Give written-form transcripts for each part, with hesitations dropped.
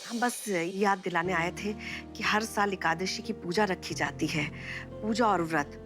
हम बस याद दिलाने आए थे कि हर साल एकादशी की पूजा रखी जाती है। पूजा और व्रत,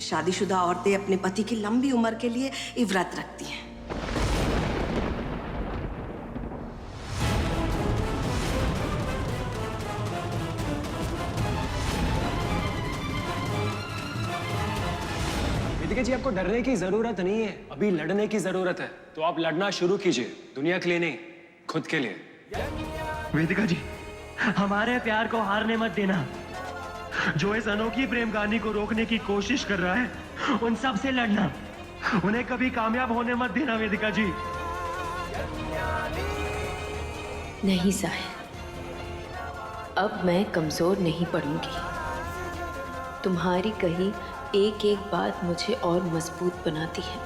शादीशुदा औरतें अपने पति की लंबी उम्र के लिए ये व्रत रखती हैं। वेदिका जी, आपको डरने की जरूरत नहीं है, अभी लड़ने की जरूरत है। तो आप लड़ना शुरू कीजिए, दुनिया के लिए नहीं, खुद के लिए। वेदिका जी, हमारे प्यार को हारने मत देना। जो इस अनोखी प्रेम कहानी को रोकने की कोशिश कर रहा है, उन सब से लड़ना। उन्हें कभी कामयाब होने मत देना वेदिका जी। नहीं साहिल, अब मैं कमजोर नहीं पड़ूंगी। तुम्हारी कही एक एक बात मुझे और मजबूत बनाती है।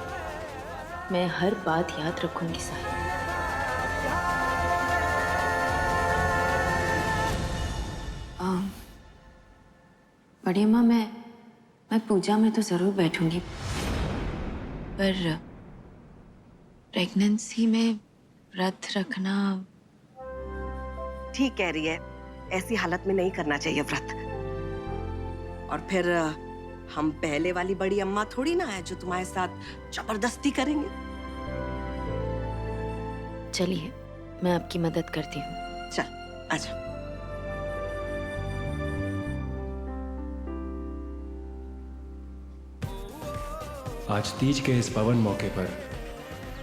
मैं हर बात याद रखूंगी साहिल। बड़ी अम्मा, मैं पूजा में तो जरूर बैठूंगी, पर प्रेगनेंसी में व्रत रखना। ठीक कह रही है, ऐसी हालत में नहीं करना चाहिए व्रत। और फिर हम पहले वाली बड़ी अम्मा थोड़ी ना है जो तुम्हारे साथ जबरदस्ती करेंगे। चलिए, मैं आपकी मदद करती हूँ। चल आजा। आज तीज के इस पावन मौके पर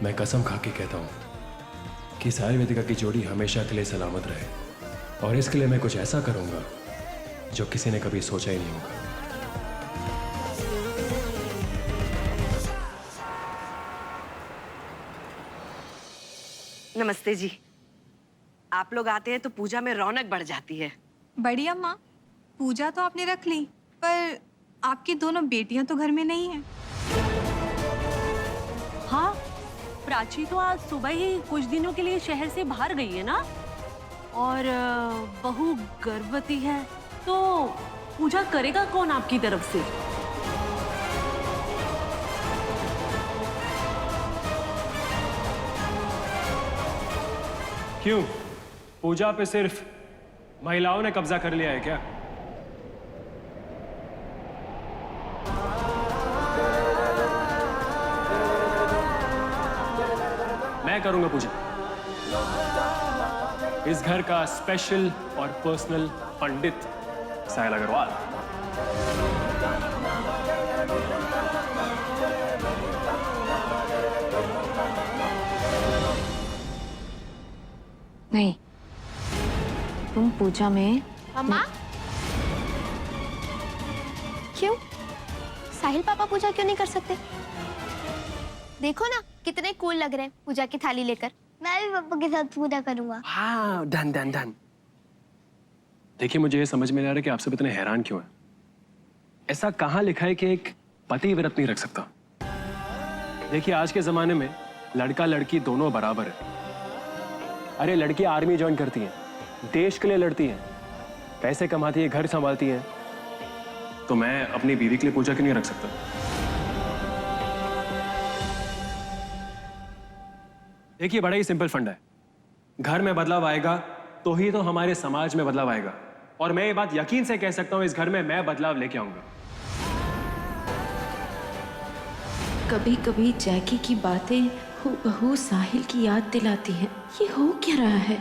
मैं कसम खा के कहता हूं कि साहिल वेदिका की जोड़ी हमेशा के लिए सलामत रहे, और इसके लिए मैं कुछ ऐसा करूंगा जो किसी ने कभी सोचा ही नहीं होगा। नमस्ते जी। आप लोग आते हैं तो पूजा में रौनक बढ़ जाती है। बड़ी अम्मा, पूजा तो आपने रख ली, पर आपकी दोनों बेटियां तो घर में नहीं हैं। हाँ, प्राची तो आज सुबह ही कुछ दिनों के लिए शहर से बाहर गई है ना, और बहू गर्भवती है, तो पूजा करेगा कौन आपकी तरफ से? क्यों, पूजा पे सिर्फ महिलाओं ने कब्जा कर लिया है क्या? मैं करूंगा पूजा, इस घर का स्पेशल और पर्सनल पंडित साहिल अग्रवाल। नहीं, तुम पूजा में। अम्मा, क्यों? साहिल पापा पूजा क्यों नहीं कर सकते? देखो ना कितने कूल लग रहे हैं पूजा की थाली लेकर। मैं भी पापा के साथ पूजा करूंगा। हाँ, डन डन डन। देखिए, मुझे ये समझ में नहीं आ रहा कि आप सब इतने हैरान क्यों हैं। ऐसा कहाँ लिखा है कि एक पति व्रत नहीं रख सकता? देखिए, आज के जमाने में लड़का लड़की दोनों बराबर है। अरे, लड़की आर्मी ज्वाइन करती है, देश के लिए लड़ती है, पैसे कमाती है, घर संभालती है, तो मैं अपनी बीवी के लिए पूजा क्यों नहीं रख सकता? देखिए, बड़ा ही सिंपल फंडा है। घर में बदलाव आएगा तो ही तो हमारे समाज में बदलाव आएगा, और मैं ये बात यकीन से कह सकता हूं, इस घर में मैं बदलाव लेके आऊंगा। कभी कभी जैकी की बातें हूबहू साहिल की याद दिलाती हैं। ये हो क्या रहा है?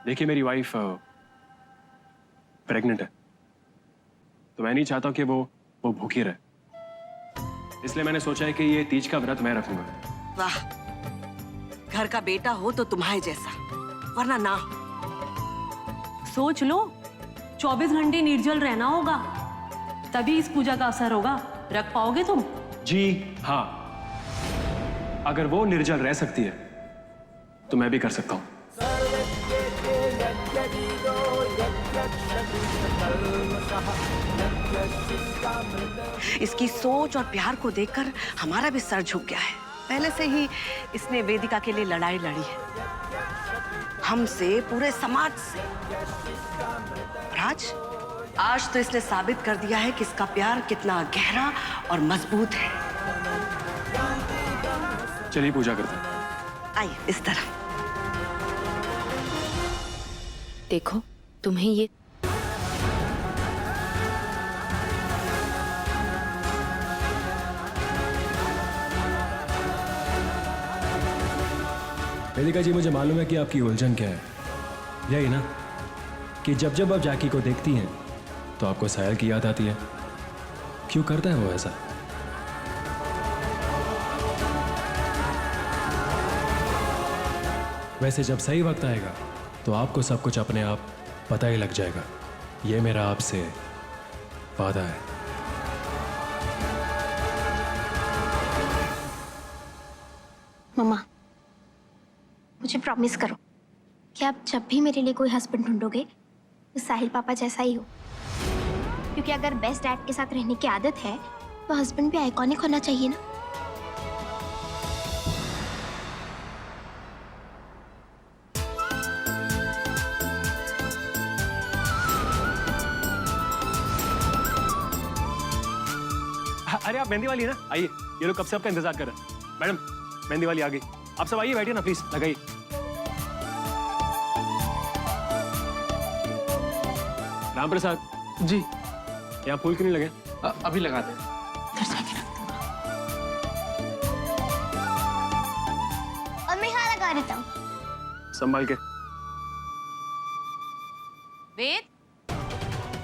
देखिए, मेरी वाइफ प्रेग्नेंट है, तो मैं नहीं चाहता कि वो भूखी रहे। इसलिए मैंने सोचा है कि ये तीज का व्रत मैं रखूंगा। वाह, घर का बेटा हो तो तुम्हारे जैसा, वरना ना। सोच लो, 24 घंटे निर्जल रहना होगा, तभी इस पूजा का असर होगा। रख पाओगे तुम? जी हाँ, अगर वो निर्जल रह सकती है तो मैं भी कर सकता हूं। इसकी सोच और प्यार को देखकर हमारा भी सर झुक गया है। पहले से ही इसने वेदिका के लिए लड़ाई लड़ी है, हमसे, पूरे समाज से। आज तो इसने साबित कर दिया है कि इसका प्यार कितना गहरा और मजबूत है। चलिए पूजा करते हैं। आइए इस तरफ। देखो, तुम्हें ये वेदिका जी, मुझे मालूम है कि आपकी उलझन क्या है। यही ना कि जब जब आप जैकी को देखती हैं तो आपको साहिल की याद आती है। क्यों करता है वो ऐसा? वैसे जब सही वक्त आएगा तो आपको सब कुछ अपने आप पता ही लग जाएगा। ये मेरा आपसे वादा है। मम्मा, मुझे प्रॉमिस करो कि आप जब भी मेरे लिए कोई हस्बैंड ढूंढोगे तो साहिल पापा जैसा ही हो, क्योंकि अगर बेस्ट डैड के साथ रहने की आदत है तो हस्बैंड भी आइकॉनिक होना चाहिए ना। अरे आप मेहंदी वाली है ना, आइए। ये लोग कब से आपका इंतजार कर रहे हैं। मैडम, मेहंदी वाली आ गई। आप सब आइए, बैठिए ना प्लीज, लगाइए। राम प्रसाद जी, यहाँ फूल क्यों नहीं लगे? अभी लगा दे। और मैं यहाँ लगा देता हूँ। संभाल के। वेद,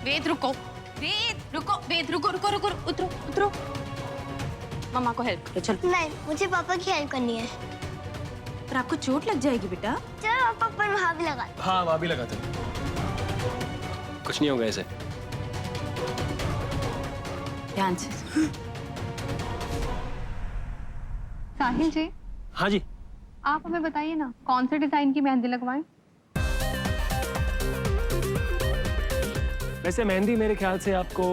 वेद रुको, वेद रुको, वेद रुको, रुको रुको, उतरो उतरो। मम्मा को हेल्प करो, चलो। नहीं, मुझे पापा की हेल्प करनी है। पर आपको चोट लग जाएगी बेटा। चलो पापा वहाँ भी लगा। हाँ, वहाँ भी लगाते। कुछ नहीं होगा ऐसे। ध्यान से। साहिल जी, हाँ जी। आप हमें बताइए ना कौन से डिजाइन की मेहंदी लगवाएं? वैसे मेहंदी मेरे ख्याल से आपको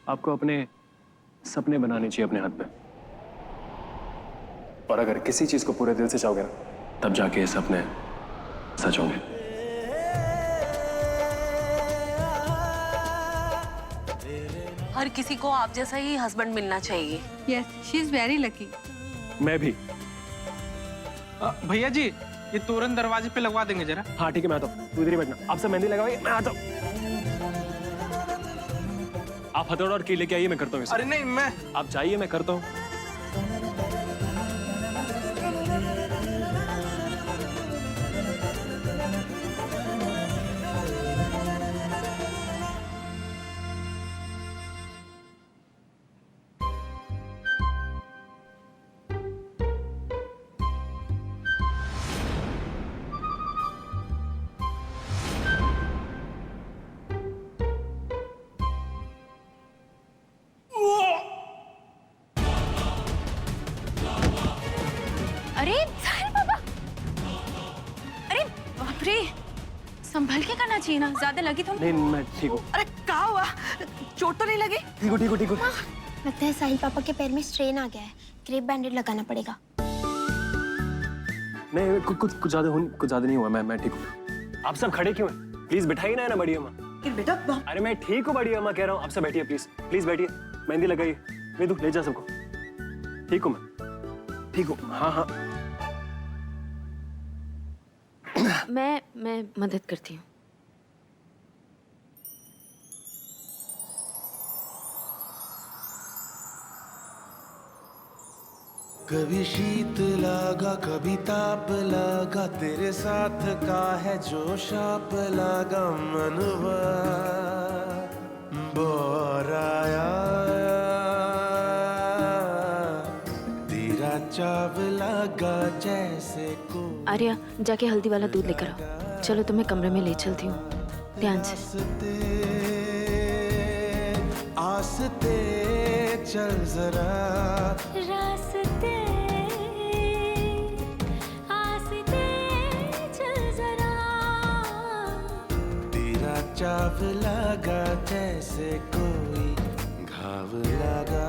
आपको अपने सपने बनाने चाहिए अपने हाथ पे। और अगर किसी चीज को पूरे दिल से चाहोगे ना, तब जाके ये सपने सच होंगे। हर किसी को आप जैसा ही हस्बैंड मिलना चाहिए। Yes, she is very lucky. मैं भी। भैया जी, ये तोरण दरवाजे पे लगवा देंगे जरा। हाँ ठीक है, मैं आता हूँ। तू इधर ही बैठना। आप सब मेहंदी लगाइए, मैं आता हूँ। आप हथौड़ा और कील लेके आइए, मैं करता हूँ। अरे नहीं, मैं आप जाइए, मैं करता हूँ। अरे साहिल पापा, अरे बाप रे, संभल के करना चाहिए ना, ज्यादा लगी तो नहीं, मैं ठीक हूँ। अरे क्या हुआ? चोट तो नहीं लगी? ठीक हूँ, ठीक हूँ, ठीक हूँ। लगता है साहिल पापा के पैर में स्ट्रेन आ गया है। क्रेप बैंडेड लगाना पड़ेगा। नहीं, कुछ ज्यादा नहीं हुआ। मैं ठीक हूँ। आप सब खड़े क्यों हैं? प्लीज बिठाइए ना बड़ी अम्मा। फिर बेटा अरे मैं ठीक हूँ बड़ी अम्मा, कह रहा हूँ। आप सब बैठिए प्लीज, प्लीज बैठिए। मेहंदी लगाइए। वेदू, ले जा सबको। ठीक हूँ मैं, ठीक हूँ। हाँ हाँ, मैं मदद करती हूँ। कभी शीत लगा कभी ताप लगा, तेरे साथ का है जो शाप लगा। मनवा बोराया तेरा चाव लगा जैसे को। आर्या, जाके हल्दी वाला दूध लेकर आओ। चलो, तुम्हें कमरे में ले चलती हूँ, ध्यान से। आस्ते चल जरा, रास्ते आस्ते चल जरा। तेरा चाव लगा जैसे कोई घाव लगा।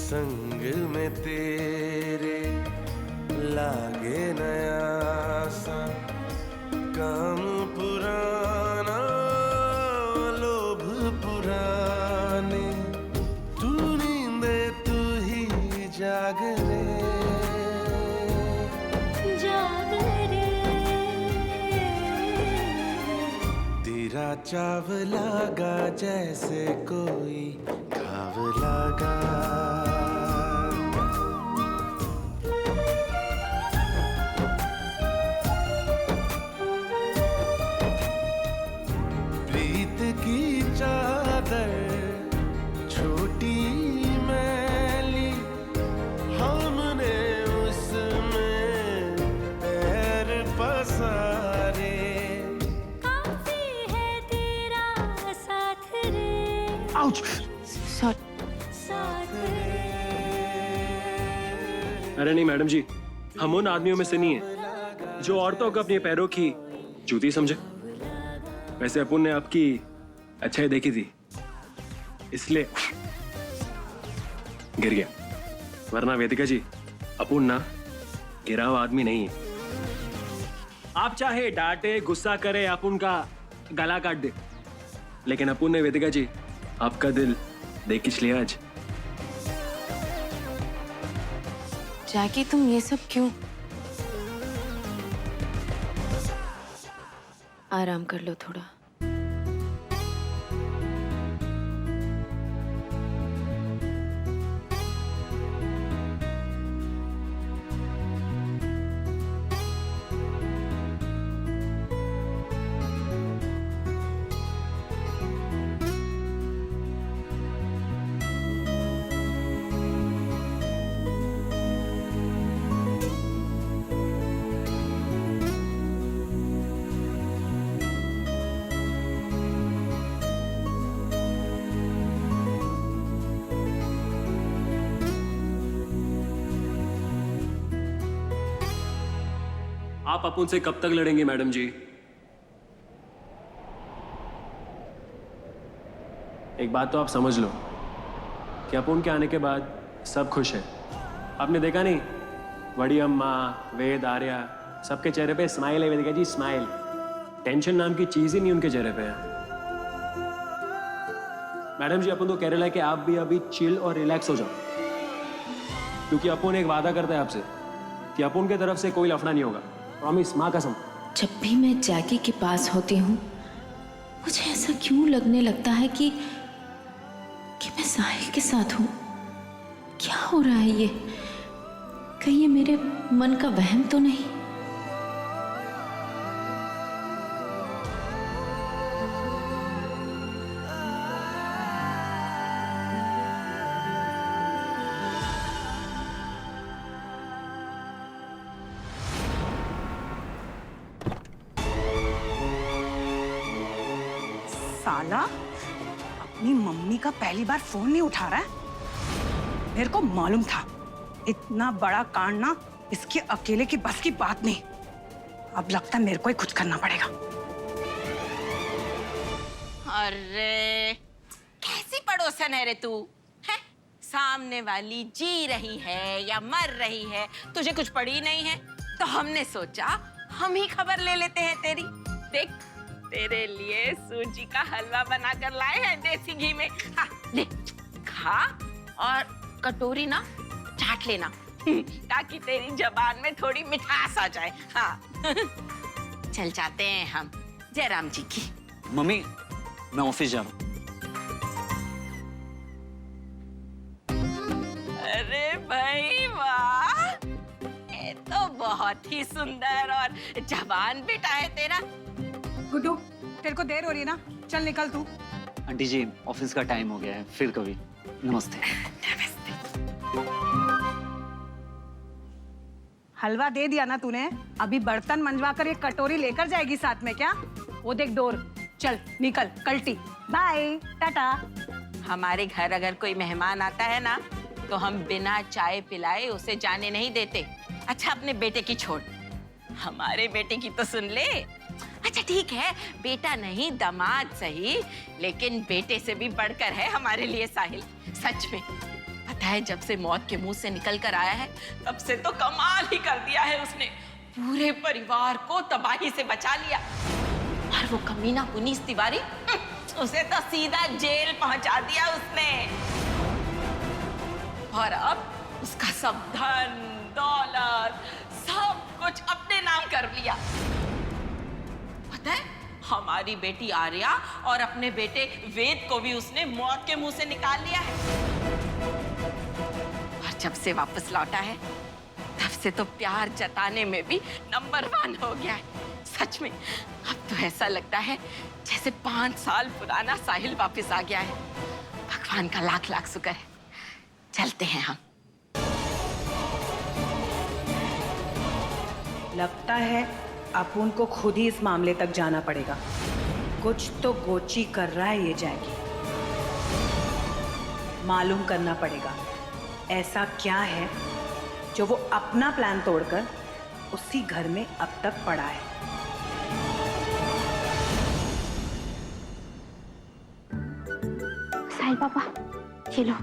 संग में तेरे जाग रे, जाग रे। तेरा चाव लागा जैसे कोई खाव लागा। प्रीत की चादर छोटी मैली, हमने उसमें पैर पसारे। काफी है तेरा साथ रे, आउच! साथ रे। अरे नहीं मैडम जी, हम उन आदमियों में से नहीं है जो औरतों को अपने पैरों की जूती समझे। वैसे अपुन ने आपकी अच्छाई देखी थी, इसलिए गिर गया। वरना वेदिका जी, अपुन ना गिरा हुआ आदमी नहीं है। आप चाहे डांटे, गुस्सा करे, अपुन का गला काट दे, लेकिन अपुन ने वेदिका जी आपका दिल देख खींच लिया आज। जैकी, तुम ये सब क्यों? आराम कर लो थोड़ा। आप अपुन से कब तक लड़ेंगे मैडम जी? एक बात तो आप समझ लो कि अपुन के आने के बाद सब खुश है। आपने देखा नहीं, बड़ी अम्मा, वेद, आर्या, सबके चेहरे पे स्माइल है। वेदिका जी, स्माइल। टेंशन नाम की चीज ही नहीं उनके चेहरे पे है। मैडम जी, अपुन तो कह रहा है कि आप भी अभी चिल और रिलैक्स हो जाओ, क्योंकि अपुन एक वादा करता है आपसे कि अपुन की तरफ से कोई लफड़ा नहीं होगा। प्रॉमिस, माँ कसम। जब भी मैं जैकी के पास होती हूँ, मुझे ऐसा क्यों लगने लगता है कि मैं साहिल के साथ हूँ। क्या हो रहा है ये? कहीं ये मेरे मन का वहम तो नहीं? साला अपनी मम्मी का पहली बार फोन नहीं उठा रहा है। मेरे को मालूम था इतना बड़ा कांड ना इसके अकेले की बस की बात नहीं। अब लगता है मेरे को ही कुछ करना पड़ेगा। अरे कैसी पड़ोसन है रे तू? है सामने वाली जी रही है या मर रही है, तुझे कुछ पड़ी नहीं है, तो हमने सोचा हम ही खबर ले लेते हैं तेरी। देख, तेरे लिए सूजी का हलवा बनाकर लाए हैं देसी घी में। हाँ, ले खा और कटोरी ना चाट लेना ताकि तेरी जबान में थोड़ी मिठास आ जाए। हाँ चल जाते हैं हम जयराम जी की। मम्मी, मैं ऑफिस जा रहा हूँ। अरे भाई वाह, ये तो बहुत ही सुंदर और जवान बेटा है तेरा। गुड्डू, तेरे को देर हो रही है ना, चल निकल तू। आंटी जी, ऑफिस का टाइम हो गया है, फिर कभी। नमस्ते। नमस्ते। हलवा दे दिया ना तूने, अभी बर्तन मंजवा कर ये कटोरी लेकर जाएगी साथ में क्या? वो देख डोर। चल निकल, कल्टी। बाय, टाटा। हमारे घर अगर कोई मेहमान आता है ना, तो हम बिना चाय पिलाए उसे जाने नहीं देते। अच्छा अपने बेटे की छोड़, हमारे बेटे की तो सुन ले। अच्छा ठीक है, बेटा नहीं दामाद सही, लेकिन बेटे से भी बढ़कर है हमारे लिए साहिल। सच में पता है, जब से मौत के मुंह से निकल कर आया है, तब से तो कमाल ही कर दिया है उसने। पूरे परिवार को तबाही से बचा लिया। और वो कमीना पुनीस तिवारी, उसे तो सीधा जेल पहुंचा दिया उसने। और अब उसका सब धन दौलत सब कुछ अपने नाम कर लिया। पता है, हमारी बेटी आर्या और अपने बेटे वेद को भी उसने मौत के मुंह से निकाल लिया है। और जब से वापस लौटा है तब से तो प्यार जताने में भी नंबर 1 हो गया है। सच में अब तो ऐसा लगता है जैसे 5 साल पुराना साहिल वापस आ गया है। भगवान का लाख लाख शुक्र है। चलते हैं हम। लगता है अपुन को खुद ही इस मामले तक जाना पड़ेगा। कुछ तो गोची कर रहा है ये जैकी। मालूम करना पड़ेगा ऐसा क्या है जो वो अपना प्लान तोड़कर उसी घर में अब तक पड़ा है। साहिल पापा, ये लो,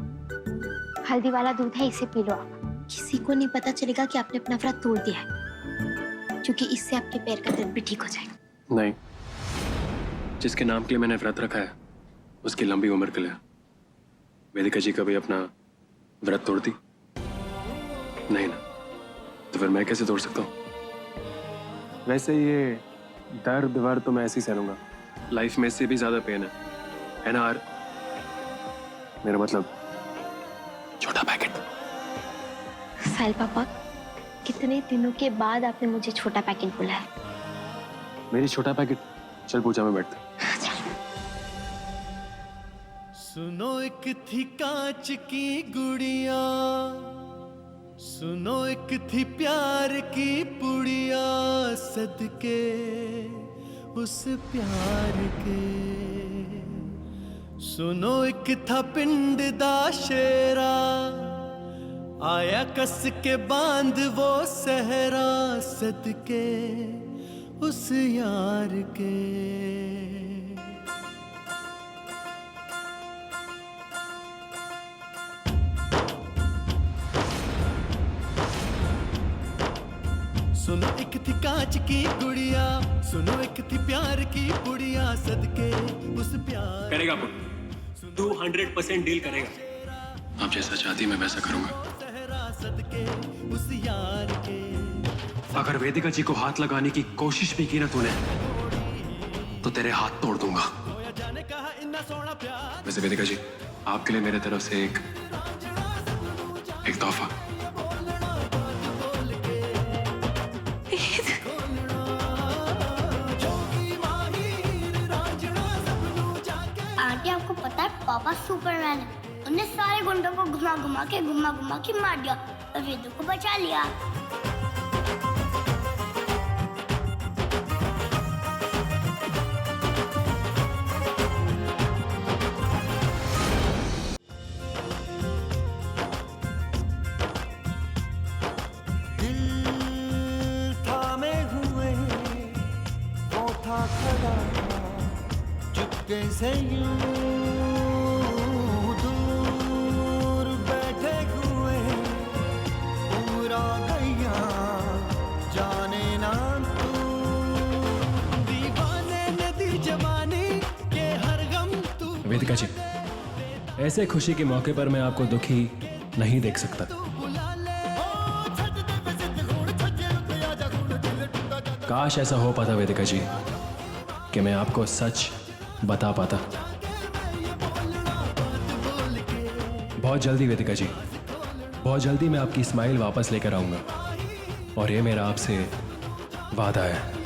हल्दी वाला दूध है, इसे पी लो आप। किसी को नहीं पता चलेगा कि आपने अपना व्रत तोड़ दिया है, क्योंकि इससे आपके पैर का दर्द भी ठीक हो जाएगा। नहीं, जिसके नाम के लिए मैंने व्रत रखा है उसकी लंबी उम्र के लिए। वेदिका जी कभी अपना व्रत तोड़ती? नहीं ना, तो फिर मैं कैसे तोड़ सकता हूँ? वैसे ये दर्द वर्द तो मैं ऐसे ही सहूंगा। लाइफ में इससे भी ज्यादा पेन है ना? मेरा मतलब छोटा पैकेट। साहिल पापा, कितने दिनों के बाद आपने मुझे छोटा पैकेट बोला है। मेरी छोटा पैकेट। चल पूजा में बैठते। सुनो एक थी कांच की गुड़िया, सुनो एक थी प्यार की पुड़िया, सदके उस प्यार के। सुनो एक था पिंड दा शेरा, आया कस के बांध वो सहरा, सदके उस यार के। सुनो एक थी कांच की गुड़िया, सुनो एक थी प्यार की पुड़िया, सदके उस प्यार। करेगा तू 100% डील करेगा। आप जैसा चाहती मैं वैसा करूंगा। सदके उस यार के। अगर वेदिका जी को हाथ लगाने की कोशिश भी की ना तूने तो तेरे हाथ तोड़ दूंगा। वैसे वेदिका जी, आपके लिए मेरे तरफ से एक तोहफा। आंटी, आपको पता है पापा सुपरमैन है। उन्हें सारे गुंडों को घुमा घुमा के मार दिया और वेदू को बचा लिया। दिल थामे हुए वो था खड़ा, चुपके से यूं वेदिका जी, ऐसे खुशी के मौके पर मैं आपको दुखी नहीं देख सकता। काश ऐसा हो पाता वेदिका जी कि मैं आपको सच बता पाता। बहुत जल्दी वेदिका जी, बहुत जल्दी मैं आपकी स्माइल वापस लेकर आऊंगा और ये मेरा आपसे वादा है।